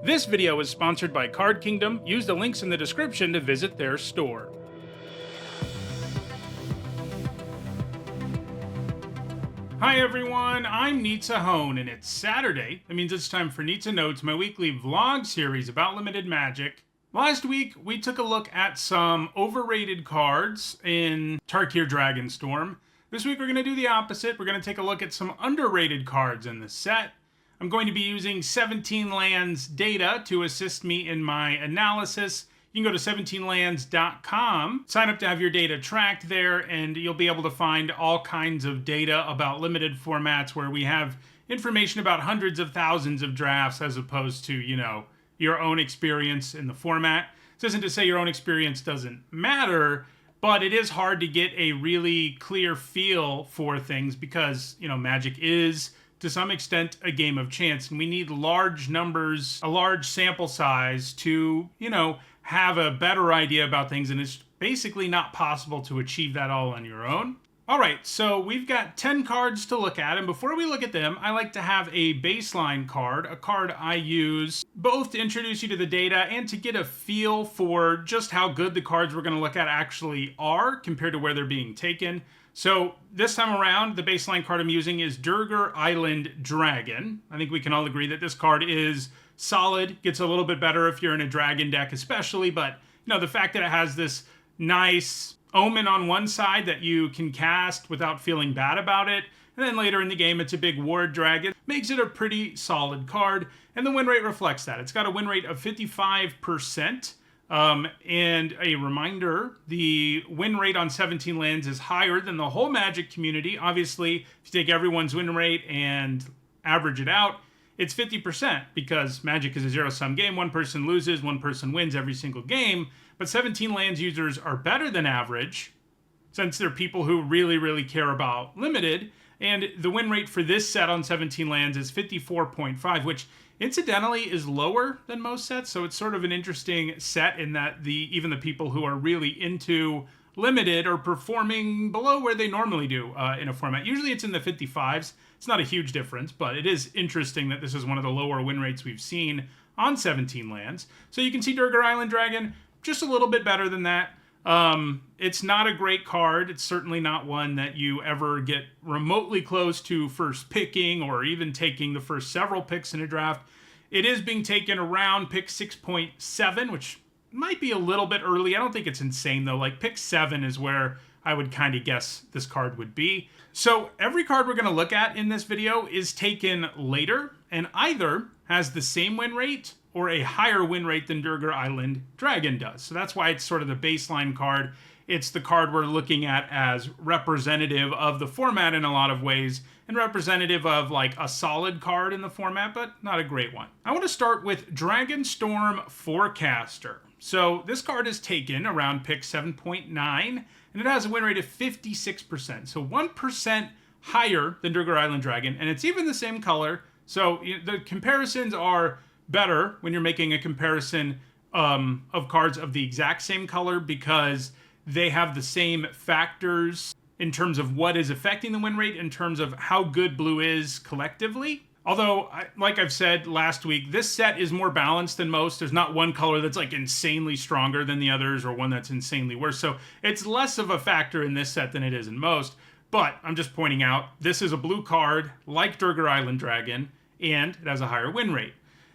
This video is sponsored by Card Kingdom. Use the links in the description to visit their store. Hi everyone, I'm Nitsa Hone, and it's Saturday. That means it's time for Nitsa Notes, my weekly vlog series about limited Magic. Last week, we took a look at some overrated cards in Tarkir Dragonstorm. This week, we're going to do the opposite. We're going to take a look at some underrated cards in the set. I'm going to be using 17 Lands data to assist me in my analysis. You can go to 17lands.com, sign up to have your data tracked there, and you'll be able to find all kinds of data about limited formats where we have information about hundreds of thousands of drafts as opposed to, your own experience in the format. This isn't to say your own experience doesn't matter, but it is hard to get a really clear feel for things because, Magic is, to some extent, a game of chance, and we need large numbers, a large sample size to, have a better idea about things, and it's basically not possible to achieve that all on your own. Alright, so we've got 10 cards to look at, and before we look at them, I like to have a baseline card, a card I use both to introduce you to the data and to get a feel for just how good the cards we're going to look at actually are compared to where they're being taken. So this time around, the baseline card I'm using is Dragstorm Island Dragon. I think we can all agree that this card is solid, gets a little bit better if you're in a dragon deck especially, but the fact that it has this nice omen on one side that you can cast without feeling bad about it, and then later in the game it's a big ward dragon, makes it a pretty solid card, and the win rate reflects that. It's got a win rate of 55%, and a reminder, the win rate on 17 lands is higher than the whole Magic community. Obviously, if you take everyone's win rate and average it out, it's 50% because Magic is a zero-sum game. One person loses, one person wins every single game. But 17 lands users are better than average since they're people who really, really care about limited. And the win rate for this set on 17 lands is 54.5, which incidentally is lower than most sets. So it's sort of an interesting set in that even the people who are really into limited are performing below where they normally do in a format. Usually it's in the 55s. It's not a huge difference, but it is interesting that this is one of the lower win rates we've seen on 17 lands. So you can see Tarkir Island Dragon, just a little bit better than that. It's not a great card. It's certainly not one that you ever get remotely close to first picking or even taking the first several picks in a draft. It is being taken around pick 6.7, which might be a little bit early. I don't think it's insane though. Like pick 7 is where I would kind of guess this card would be. So every card we're going to look at in this video is taken later and either has the same win rate or a higher win rate than Tarkir Island Dragon does. So that's why it's sort of the baseline card. It's the card we're looking at as representative of the format in a lot of ways and representative of like a solid card in the format, but not a great one. I want to start with Dragonstorm Forecaster. So this card is taken around pick 7.9 and it has a win rate of 56%. So 1% higher than Tarkir Island Dragon, and it's even the same color. So the comparisons are better when you're making a comparison of cards of the exact same color because they have the same factors in terms of what is affecting the win rate, in terms of how good blue is collectively. Although, like I've said last week, this set is more balanced than most. There's not one color that's like insanely stronger than the others or one that's insanely worse. So it's less of a factor in this set than it is in most. But I'm just pointing out, this is a blue card like Tarkir Island Dragon, and it has a higher win rate.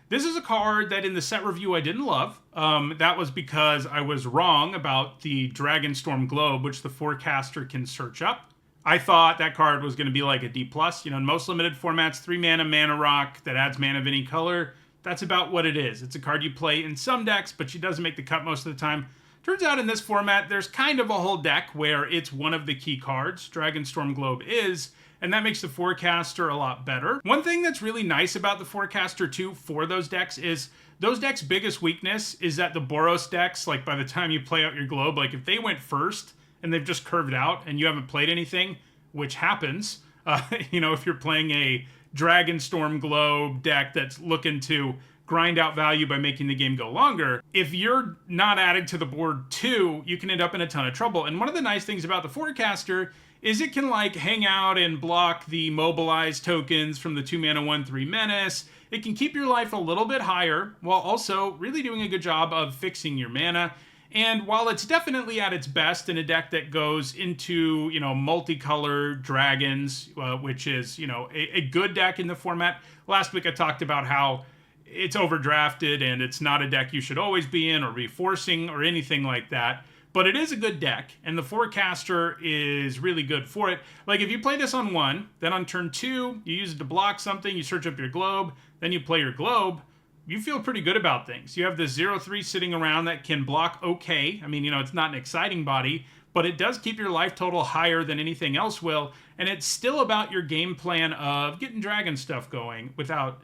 This is a card that in the set review I didn't love. That was because I was wrong about the Dragonstorm Globe, which the forecaster can search up. I thought that card was going to be like a D+. In most limited formats, 3 mana rock that adds mana of any color. That's about what it is. It's a card you play in some decks, but she doesn't make the cut most of the time. Turns out in this format, there's kind of a whole deck where it's one of the key cards. Dragonstorm Globe is, and that makes the Forecaster a lot better. One thing that's really nice about the Forecaster too for those decks is those decks' biggest weakness is that the Boros decks, like by the time you play out your Globe, like if they went first and they've just curved out and you haven't played anything, which happens, if you're playing a Dragonstorm Globe deck that's looking to grind out value by making the game go longer, if you're not added to the board too, you can end up in a ton of trouble. And one of the nice things about the Forecaster is it can like hang out and block the mobilize tokens from the 2 mana 1/3 menace. it can keep your life a little bit higher while also really doing a good job of fixing your mana. And while it's definitely at its best in a deck that goes into, multicolored dragons, which is, a good deck in the format. Last week I talked about how it's overdrafted and it's not a deck you should always be in or be forcing or anything like that. But it is a good deck, and the Forecaster is really good for it. Like, if you play this on 1, then on turn 2, you use it to block something, you search up your globe, then you play your globe, you feel pretty good about things. You have this 0-3 sitting around that can block okay. I mean, it's not an exciting body, but it does keep your life total higher than anything else will, and it's still about your game plan of getting dragon stuff going without,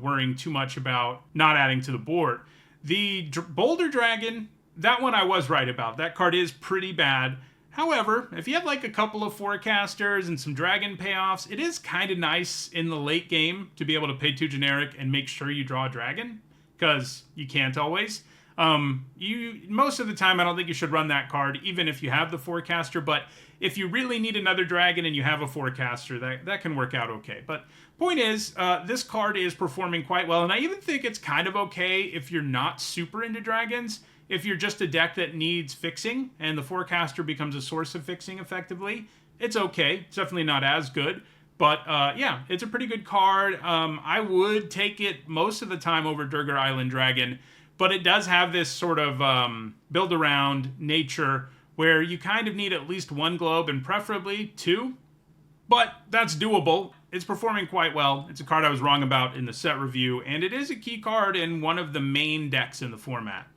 worrying too much about not adding to the board. The Boulder Dragon, that one I was right about. That card is pretty bad. However, if you have like a couple of Forecasters and some dragon payoffs, it is kind of nice in the late game to be able to pay 2 generic and make sure you draw a dragon, because you can't always. Most of the time, I don't think you should run that card, even if you have the Forecaster, but if you really need another dragon and you have a Forecaster, that can work out okay. But point is, this card is performing quite well, and I even think it's kind of okay if you're not super into dragons. If you're just a deck that needs fixing, and the Forecaster becomes a source of fixing effectively, it's okay. It's definitely not as good, but yeah, it's a pretty good card. I would take it most of the time over Durgar Island Dragon, but it does have this sort of build-around nature where you kind of need at least 1 globe, and preferably 2, but that's doable. It's performing quite well. It's a card I was wrong about in the set review, and it is a key card in one of the main decks in the format.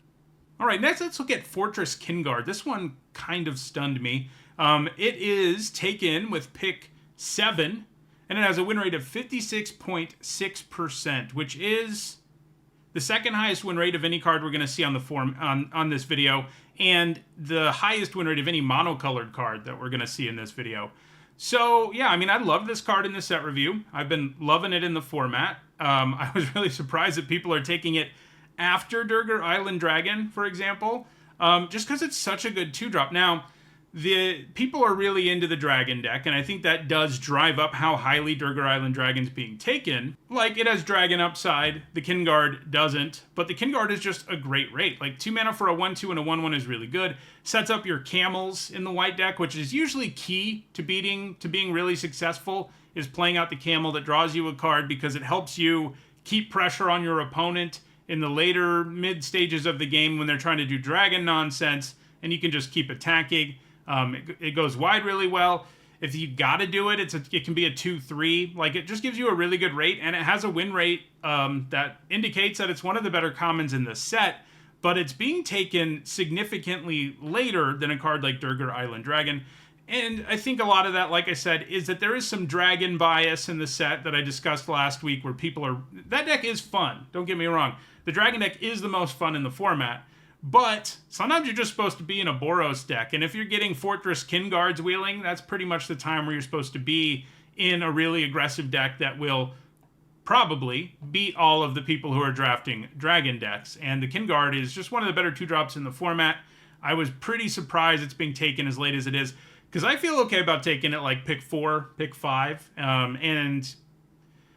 All right, next let's look at Fortress Kinguard. This one kind of stunned me. It is taken with pick 7, and it has a win rate of 56.6%, which is the second highest win rate of any card we're going to see on the on this video, and the highest win rate of any monocolored card that we're going to see in this video. So yeah, I mean, I love this card in the set review. I've been loving it in the format. I was really surprised that people are taking it after Durgar Island Dragon, for example, just because it's such a good 2-drop. Now, the people are really into the dragon deck, and I think that does drive up how highly Durgar Island Dragon's being taken. Like, it has dragon upside, the Kinguard doesn't, but the Kinguard is just a great rate. Like, 2 mana for a 1-2 and a 1-1 is really good. Sets up your camels in the white deck, which is usually key to being really successful, is playing out the camel that draws you a card, because it helps you keep pressure on your opponent in the later mid stages of the game when they're trying to do dragon nonsense, and you can just keep attacking. It goes wide really well. If you gotta do it, it can be a 2-3. Like, it just gives you a really good rate, and it has a win rate that indicates that it's one of the better commons in the set, but it's being taken significantly later than a card like Durgar Island Dragon. And I think a lot of that, like I said, is that there is some dragon bias in the set that I discussed last week, where that deck is fun, don't get me wrong. The dragon deck is the most fun in the format, but sometimes you're just supposed to be in a Boros deck, and if you're getting Fortress Kinguards wheeling, that's pretty much the time where you're supposed to be in a really aggressive deck that will probably beat all of the people who are drafting dragon decks. And the Kinguard is just one of the better 2-drops in the format. I was pretty surprised it's being taken as late as it is, because I feel okay about taking it like pick 4, pick 5, and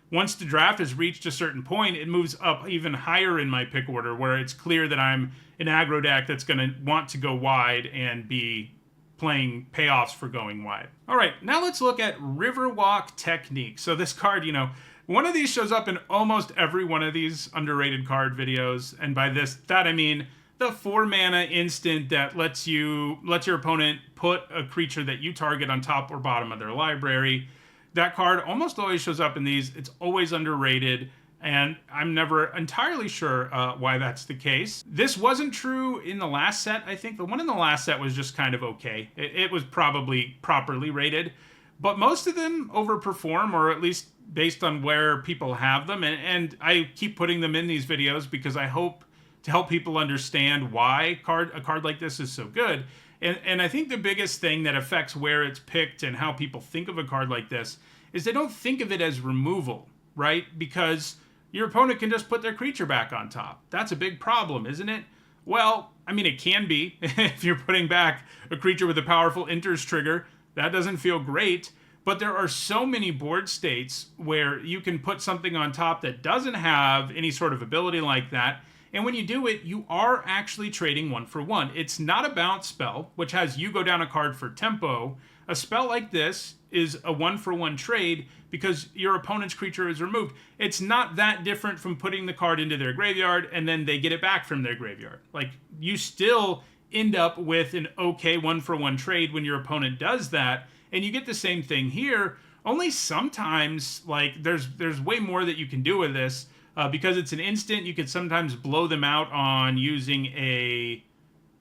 once the draft has reached a certain point, it moves up even higher in my pick order, where it's clear that I'm an aggro deck that's going to want to go wide and be playing payoffs for going wide. All right, now let's look at Riverwalk Technique. So this card, one of these shows up in almost every one of these underrated card videos, and by that I mean the 4-mana instant that lets your opponent put a creature that you target on top or bottom of their library. That card almost always shows up in these. It's always underrated, and I'm never entirely sure why that's the case. This wasn't true in the last set, I think. The one in the last set was just kind of okay. It was probably properly rated, but most of them overperform, or at least based on where people have them, and I keep putting them in these videos because I hope to help people understand why a card like this is so good. And I think the biggest thing that affects where it's picked and how people think of a card like this is they don't think of it as removal, right? Because your opponent can just put their creature back on top. That's a big problem, isn't it? Well, I mean, it can be if you're putting back a creature with a powerful enters trigger. That doesn't feel great. but there are so many board states where you can put something on top that doesn't have any sort of ability like that. And when you do it, you are actually trading 1 for 1. It's not a bounce spell, which has you go down a card for tempo. A spell like this is a 1 for 1 trade because your opponent's creature is removed. It's not that different from putting the card into their graveyard and then they get it back from their graveyard. Like, you still end up with an okay 1 for 1 trade when your opponent does that, and you get the same thing here. Only sometimes, like, there's way more that you can do with this. Because it's an instant, you could sometimes blow them out on using a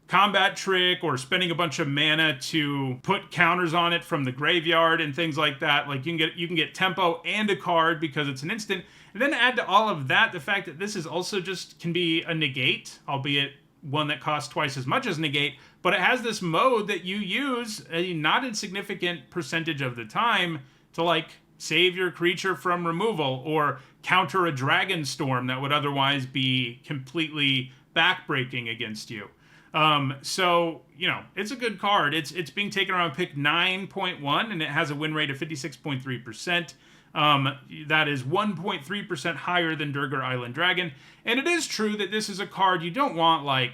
combat trick or spending a bunch of mana to put counters on it from the graveyard and things like that. Like, you can get tempo and a card because it's an instant. And then add to all of that the fact that this is also just can be a negate, albeit one that costs twice as much as negate, but it has this mode that you use a not insignificant percentage of the time to, like, save your creature from removal or counter a Dragonstorm that would otherwise be completely backbreaking against you. So, you know, it's a good card. It's being taken around pick 9.1, and it has a win rate of 56.3%. That is 1.3% higher than Durgar Island Dragon. And it is true that this is a card you don't want, like,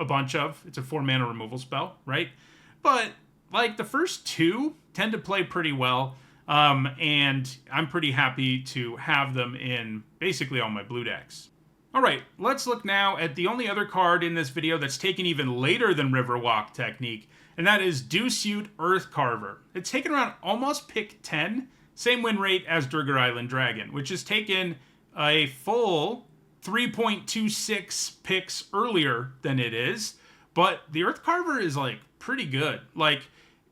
a bunch of. It's a 4-mana removal spell, right? But, like, the first 2 tend to play pretty well. And I'm pretty happy to have them in basically all my blue decks. Alright, let's look now at the only other card in this video that's taken even later than Riverwalk Technique, and that is Dewsuit Earthcarver. It's taken around almost pick 10, same win rate as Durgar Island Dragon, which has taken a full 3.26 picks earlier than it is, but the Earthcarver is, like, pretty good. Like,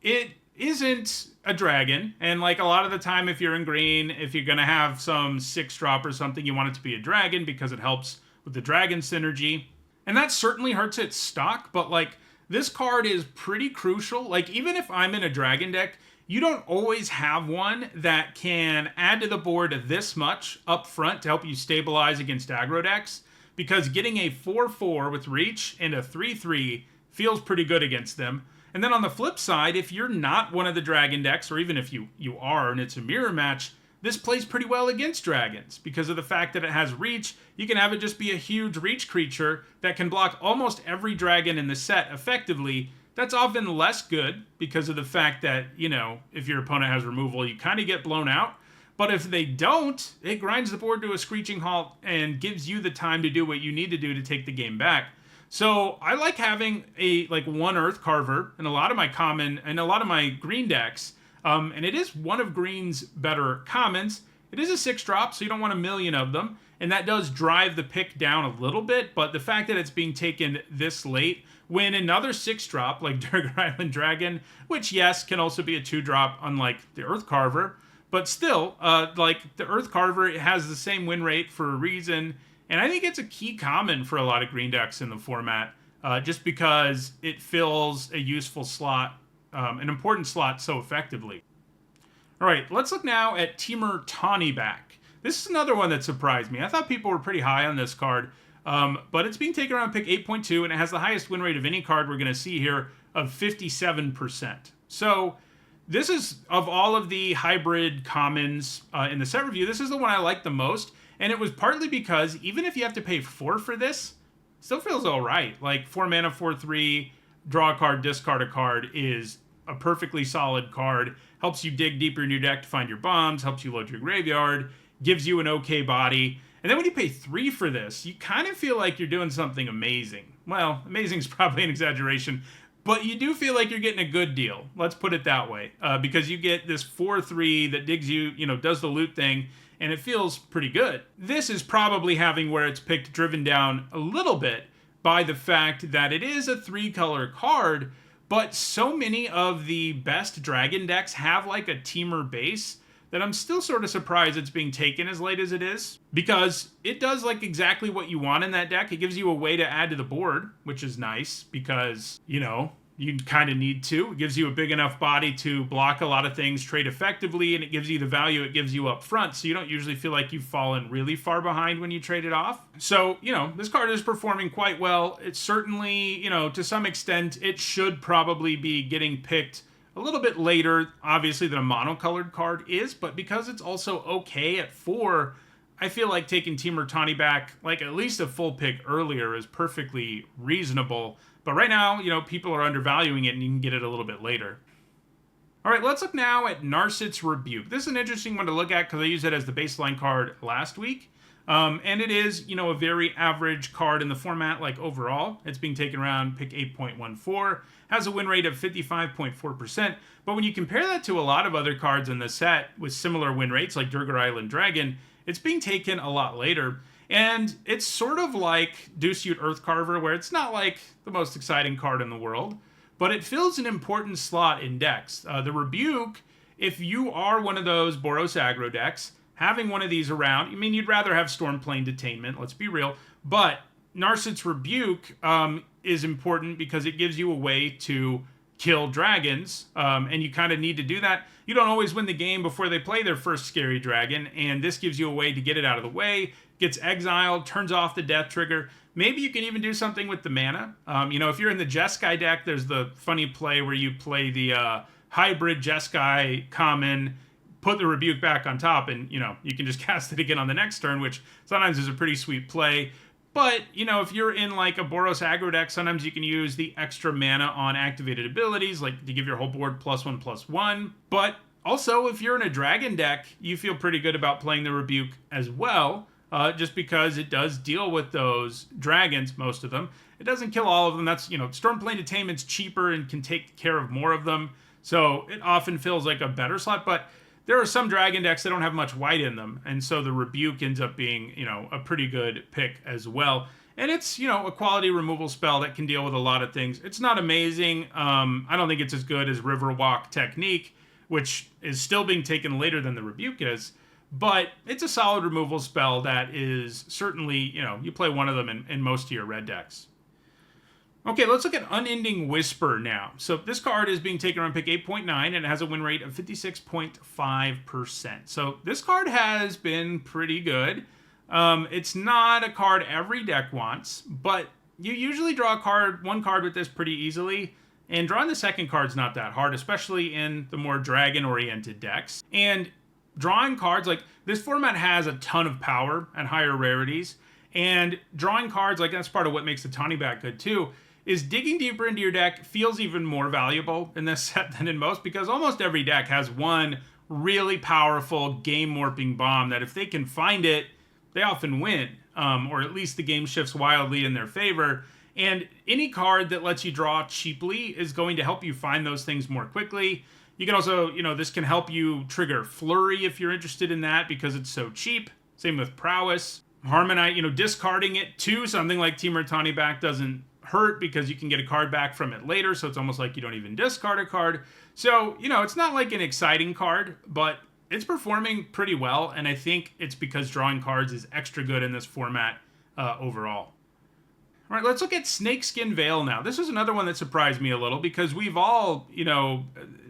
it isn't a dragon, and, like, a lot of the time if you're in green, if you're gonna have some 6-drop or something, you want it to be a dragon because it helps with the dragon synergy, and that certainly hurts its stock. But, like, this card is pretty crucial. Like, even if I'm in a dragon deck, you don't always have one that can add to the board this much up front to help you stabilize against aggro decks, because getting a 4/4 with reach and a 3/3 feels pretty good against them. And then on the flip side, if you're not one of the dragon decks, or even if you are and it's a mirror match, this plays pretty well against dragons because of the fact that it has reach. You can have it just be a huge reach creature that can block almost every dragon in the set effectively. That's often less good because of the fact that, you know, if your opponent has removal, you kind of get blown out. But if they don't, it grinds the board to a screeching halt and gives you the time to do what you need to do to take the game back. So I like having one Earthcarver in a lot of my common and a lot of my green decks. And it is one of green's better commons. It is a 6-drop, so you don't want a million of them. And that does drive the pick down a little bit. But the fact that it's being taken this late, when another 6-drop, like Durgar Island Dragon, which, yes, can also be a 2-drop, unlike the Earthcarver. But still, like, the Earthcarver, it has the same win rate for a reason. And I think it's a key common for a lot of green decks in the format, just because it fills a useful slot, an important slot so effectively. All right, let's look now at Temur Tawnyback. This is another one that surprised me. I thought people were pretty high on this card, but it's being taken around pick 8.2, and it has the highest win rate of any card we're going to see here of 57%. So this is, of all of the hybrid commons in the set review, this is the one I like the most. And it was partly because even if you have to pay 4 for this, it still feels all right. Like, 4 mana, 4/3, draw a card, discard a card is a perfectly solid card. Helps you dig deeper in your deck to find your bombs, helps you load your graveyard, gives you an okay body. And then when you pay 3 for this, you kind of feel like you're doing something amazing. Well, amazing is probably an exaggeration, but you do feel like you're getting a good deal. Let's put it that way. Because you get this 4/3 that digs you, does the loot thing, and it feels pretty good. This is probably having where it's picked driven down a little bit by the fact that it is a 3-color card, but so many of the best dragon decks have like a Temur base that I'm still sort of surprised it's being taken as late as it is, because it does like exactly what you want in that deck. It gives you a way to add to the board, which is nice because, you kind of need to. It gives you a big enough body to block a lot of things, trade effectively, and it gives you the value it gives you up front, so you don't usually feel like you've fallen really far behind when you trade it off. So, this card is performing quite well. It's certainly, to some extent, it should probably be getting picked a little bit later, obviously, than a monocolored card is, but because it's also okay at 4, I feel like taking Temur Tani back, like at least a full pick earlier, is perfectly reasonable. But right now, people are undervaluing it and you can get it a little bit later. All right, let's look now at Narset's Rebuke. This is an interesting one to look at because I used it as the baseline card last week. And it is, a very average card in the format, like overall. It's being taken around pick 8.14, has a win rate of 55.4%. But when you compare that to a lot of other cards in the set with similar win rates, like Durgar Island Dragon, it's being taken a lot later. And it's sort of like Deuce-Ute Earthcarver, where it's not like the most exciting card in the world, but it fills an important slot in decks. The Rebuke, if you are one of those Boros aggro decks, having one of these around, you'd rather have Stormplane Detainment, let's be real, but Narset's Rebuke is important because it gives you a way to kill dragons, and you kind of need to do that. You don't always win the game before they play their first scary dragon, and this gives you a way to get it out of the way, gets exiled, turns off the death trigger. Maybe you can even do something with the mana. If you're in the Jeskai deck, there's the funny play where you play the hybrid Jeskai common, put the Rebuke back on top, and you can just cast it again on the next turn, which sometimes is a pretty sweet play. But if you're in like a Boros aggro deck, sometimes you can use the extra mana on activated abilities, like to give your whole board +1/+1. But also, if you're in a dragon deck, you feel pretty good about playing the Rebuke as well, just because it does deal with those dragons, most of them. It doesn't kill all of them. That's Stormplane Detainment's cheaper and can take care of more of them, so it often feels like a better slot. But there are some dragon decks that don't have much white in them, and so the Rebuke ends up being, a pretty good pick as well. And it's, a quality removal spell that can deal with a lot of things. It's not amazing. I don't think it's as good as Riverwalk Technique, which is still being taken later than the Rebuke is, but it's a solid removal spell that is certainly, you play one of them in most of your red decks. Okay, let's look at Unending Whisper now. So this card is being taken around pick 8.9, and it has a win rate of 56.5%. So this card has been pretty good. It's not a card every deck wants, but you usually draw one card with this pretty easily, and drawing the second card's not that hard, especially in the more dragon-oriented decks. And drawing cards, like this format has a ton of power and higher rarities, and drawing cards, like that's part of what makes the Tani back good too, is digging deeper into your deck feels even more valuable in this set than in most, because almost every deck has one really powerful game-warping bomb that if they can find it, they often win, or at least the game shifts wildly in their favor. And any card that lets you draw cheaply is going to help you find those things more quickly. You can also, this can help you trigger Flurry if you're interested in that because it's so cheap. Same with Prowess. Harmonite, discarding it to something like Temur Tani back doesn't hurt because you can get a card back from it later, so it's almost like you don't even discard a card. So, it's not like an exciting card, but it's performing pretty well, and I think it's because drawing cards is extra good in this format overall. All right, let's look at Snakeskin Veil now. This is another one that surprised me a little because we've all,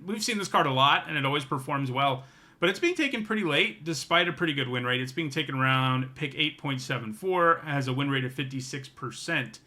we've seen this card a lot, and it always performs well. But it's being taken pretty late, despite a pretty good win rate. It's being taken around pick 8.74, has a win rate of 56%.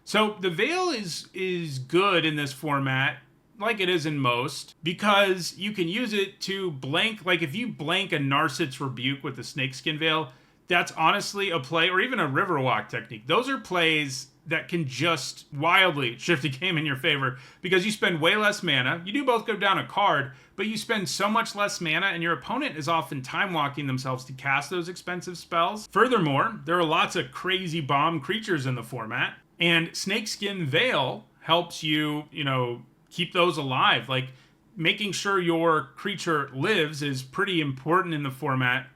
So the Veil is good in this format, like it is in most, because you can use it to blank, like if you blank a Narset's Rebuke with the Snakeskin Veil, that's honestly a play, or even a Riverwalk Technique. Those are plays that can just wildly shift the game in your favor because you spend way less mana. You do both go down a card, but you spend so much less mana and your opponent is often time-walking themselves to cast those expensive spells. Furthermore, there are lots of crazy bomb creatures in the format, and Snakeskin Veil helps you, keep those alive. Like, making sure your creature lives is pretty important in the format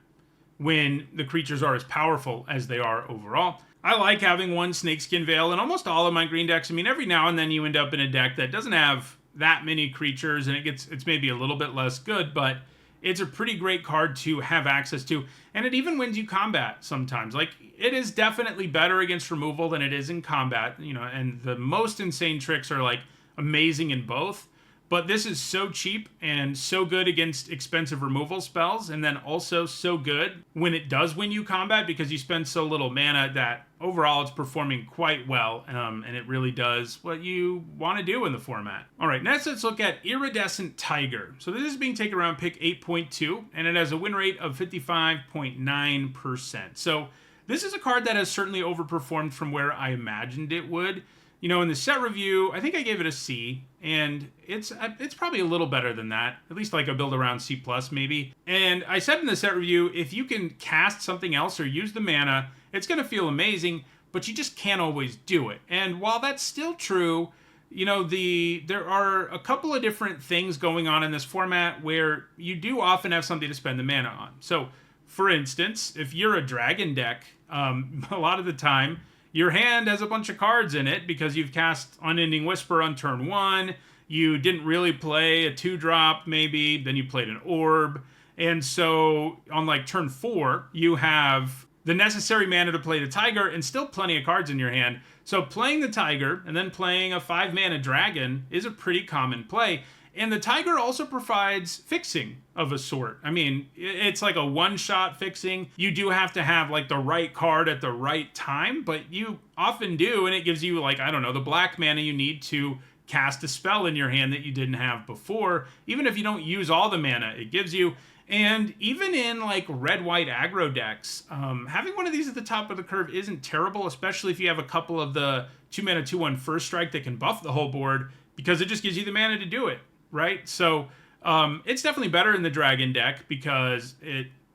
when the creatures are as powerful as they are overall. I like having one Snakeskin Veil in almost all of my green decks. Every now and then you end up in a deck that doesn't have that many creatures and it's maybe a little bit less good, but it's a pretty great card to have access to. And it even wins you combat sometimes. Like, it is definitely better against removal than it is in combat, and the most insane tricks are like amazing in both. But this is so cheap and so good against expensive removal spells, and then also so good when it does win you combat because you spend so little mana that overall it's performing quite well, and it really does what you want to do in the format. All right, next let's look at Iridescent Tiger. So this is being taken around pick 8.2, and it has a win rate of 55.9%. So this is a card that has certainly overperformed from where I imagined it would. You know, in the set review, I think I gave it a C, and it's probably a little better than that, at least like a build around C+, maybe. And I said in the set review, if you can cast something else or use the mana, it's going to feel amazing, but you just can't always do it. And while that's still true, you know, there are a couple of different things going on in this format where you do often have something to spend the mana on. So, for instance, if you're a dragon deck, a lot of the time, your hand has a bunch of cards in it because you've cast Unending Whisper on turn 1, you didn't really play a 2-drop maybe, then you played an orb, and so on like turn 4, you have the necessary mana to play the tiger and still plenty of cards in your hand. So playing the tiger and then playing a 5-mana dragon is a pretty common play. And the tiger also provides fixing of a sort. I mean, it's like a one-shot fixing. You do have to have like the right card at the right time, but you often do, and it gives you like, I don't know, the black mana you need to cast a spell in your hand that you didn't have before. Even if you don't use all the mana, it gives you. And even in like red-white aggro decks, having one of these at the top of the curve isn't terrible, especially if you have a couple of the 2-mana 2/1 first strike that can buff the whole board, because it just gives you the mana to do it. Right? So it's definitely better in the dragon deck because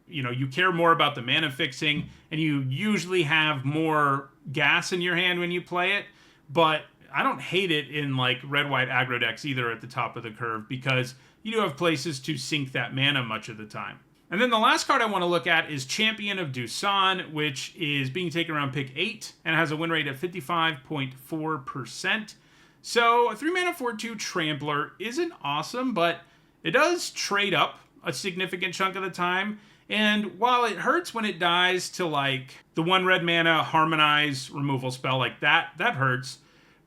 you care more about the mana fixing and you usually have more gas in your hand when you play it. But I don't hate it in like red-white aggro decks either at the top of the curve because you do have places to sink that mana much of the time. And then the last card I want to look at is Champion of Doosan, which is being taken around pick 8 and has a win rate of 55.4%. So a 3-mana 4/2 Trampler isn't awesome, but it does trade up a significant chunk of the time. And while it hurts when it dies to like the 1 red mana Harmonize removal spell, like that hurts.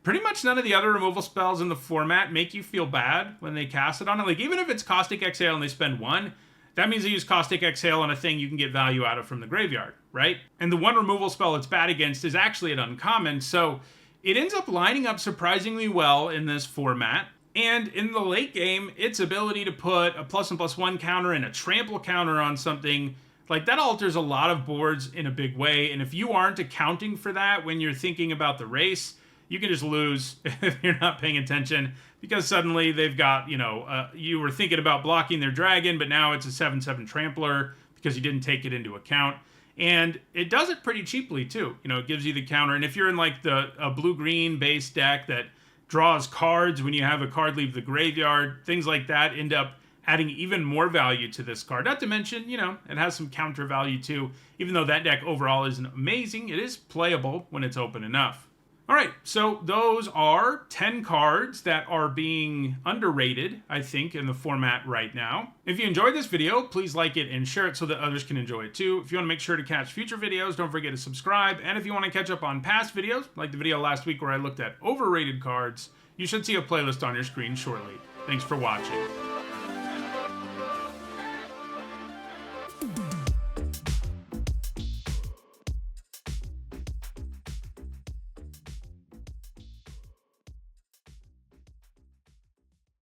Pretty much none of the other removal spells in the format make you feel bad when they cast it on it. Like even if it's Caustic Exhale and they spend 1, that means they use Caustic Exhale on a thing you can get value out of from the graveyard, right? And the 1 removal spell it's bad against is actually an uncommon, so it ends up lining up surprisingly well in this format. And in the late game, its ability to put a +1/+1 counter and a trample counter on something, like that alters a lot of boards in a big way. And if you aren't accounting for that when you're thinking about the race, you can just lose if you're not paying attention because suddenly they've got, you were thinking about blocking their dragon, but now it's a 7/7 trampler because you didn't take it into account. And it does it pretty cheaply, too. It gives you the counter. And if you're in, like, a blue-green base deck that draws cards when you have a card leave the graveyard, things like that end up adding even more value to this card. Not to mention, it has some counter value, too. Even though that deck overall isn't amazing, it is playable when it's open enough. All right, so those are 10 cards that are being underrated, I think, in the format right now. If you enjoyed this video, please like it and share it so that others can enjoy it too. If you want to make sure to catch future videos, don't forget to subscribe. And if you want to catch up on past videos, like the video last week where I looked at overrated cards, you should see a playlist on your screen shortly. Thanks for watching.